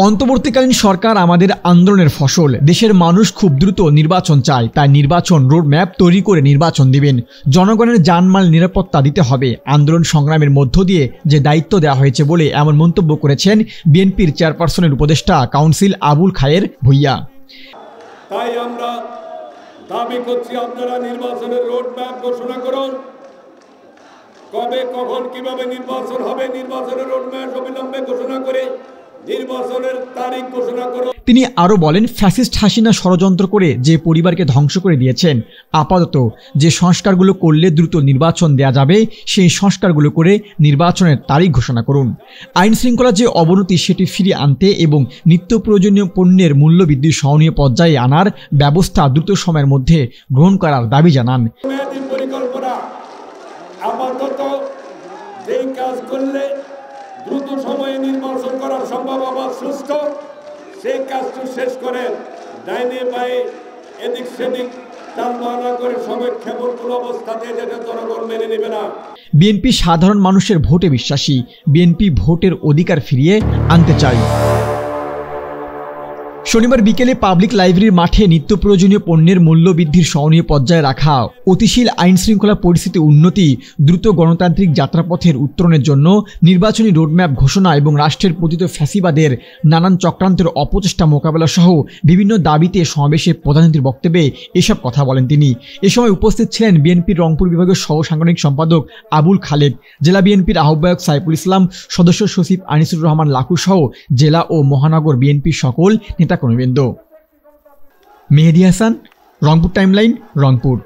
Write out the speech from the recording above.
অন্তর্বর্তীকালীন সরকার আমাদের আন্দোলনের ফসল। দেশের মানুষ খুব দ্রুত নির্বাচন চায়, তাই নির্বাচন রোডম্যাপ তৈরি করে নির্বাচন দিবেন। জনগণের জানমাল নিরাপত্তা দিতে হবে। আন্দোলন সংগ্রামের মধ্য দিয়ে যে দায়িত্ব দেওয়া হয়েছে বলে এমন মন্তব্য করেছেন বিএনপির চেয়ারপারসনের উপদেষ্টা কাউন্সিল আবুল খায়ের ভূঁইয়া। তাই আমরা দাবি করছি, আপনারা নির্বাচনের রোডম্যাপ ঘোষণা করুন। কবে, কখন, কিভাবে নির্বাচন হবে, নির্বাচনের রোডম্যাপ অবিলম্বে ঘোষণা করে নির্বাচনের তারিখ ঘোষণা করুন। তিনি আরো বলেন, ফ্যাসিস্ট হাসিনা ষড়যন্ত্র করে যে পরিবারকে ধ্বংস করে দিয়েছেন, আপাতত যে সংস্কারগুলো করলে দ্রুত নির্বাচন দেয়া যাবে সেই সংস্কারগুলো করে নির্বাচনের তারিখ ঘোষণা করুন। আইন শৃঙ্খলা যে অবনতি সেটি ফিরিয়ে আনতে এবং নিত্য প্রয়োজনীয় পণ্যের মূল্যবৃদ্ধি সহনীয় পর্যায়ে আনার ব্যবস্থা দ্রুত সময়ের মধ্যে গ্রহণ করার দাবি জানান। পরিকল্পনা আপাতত যেই কাজ করলে দ্রুত সময়ে নির্বাচন করা সম্ভব আবার সুস্থ, সেই কাজটি শেষ করে ডাইনে বায়ে এদিক সেদিক টালবাহানা করে সমীক্ষাপন কোনো অবস্থাতে যেটা জনগণ মেনে নেবে না। বিএনপি সাধারণ মানুষের ভোটে বিশ্বাসী। বিএনপি ভোটের অধিকার ফিরিয়ে আনতে চায়। শনিবার বিকেলে পাবলিক লাইব্রেরির মাঠে নিত্য প্রয়োজনীয় পণ্যের মূল্যবৃদ্ধির সহনীয় পর্যায়ে রাখা, অতিশীল আইন শৃঙ্খলা পরিস্থিতি উন্নতি, দ্রুত গণতান্ত্রিক যাত্রাপথের উত্তরণের জন্য নির্বাচনী রোডম্যাপ ঘোষণা এবং রাষ্ট্রের পতিত ফ্যাসিবাদের নানান চক্রান্তের অপচেষ্টা মোকাবেলা সহ বিভিন্ন দাবিতে সমাবেশে প্রধানমন্ত্রীর বক্তব্যে এসব কথা বলেন তিনি। এ সময় উপস্থিত ছিলেন বিএনপির রংপুর বিভাগের সহ সাংগঠনিক সম্পাদক আবুল খালেদ, জেলা বিএনপির আহ্বায়ক সাইফুল ইসলাম, সদস্য সচিব আনিসুর রহমান লাখু সহ জেলা ও মহানগর বিএনপির সকল নেতাকর্মীবৃন্দ। মেহেদী হাসান, রংপুর টাইমলাইন, রংপুর।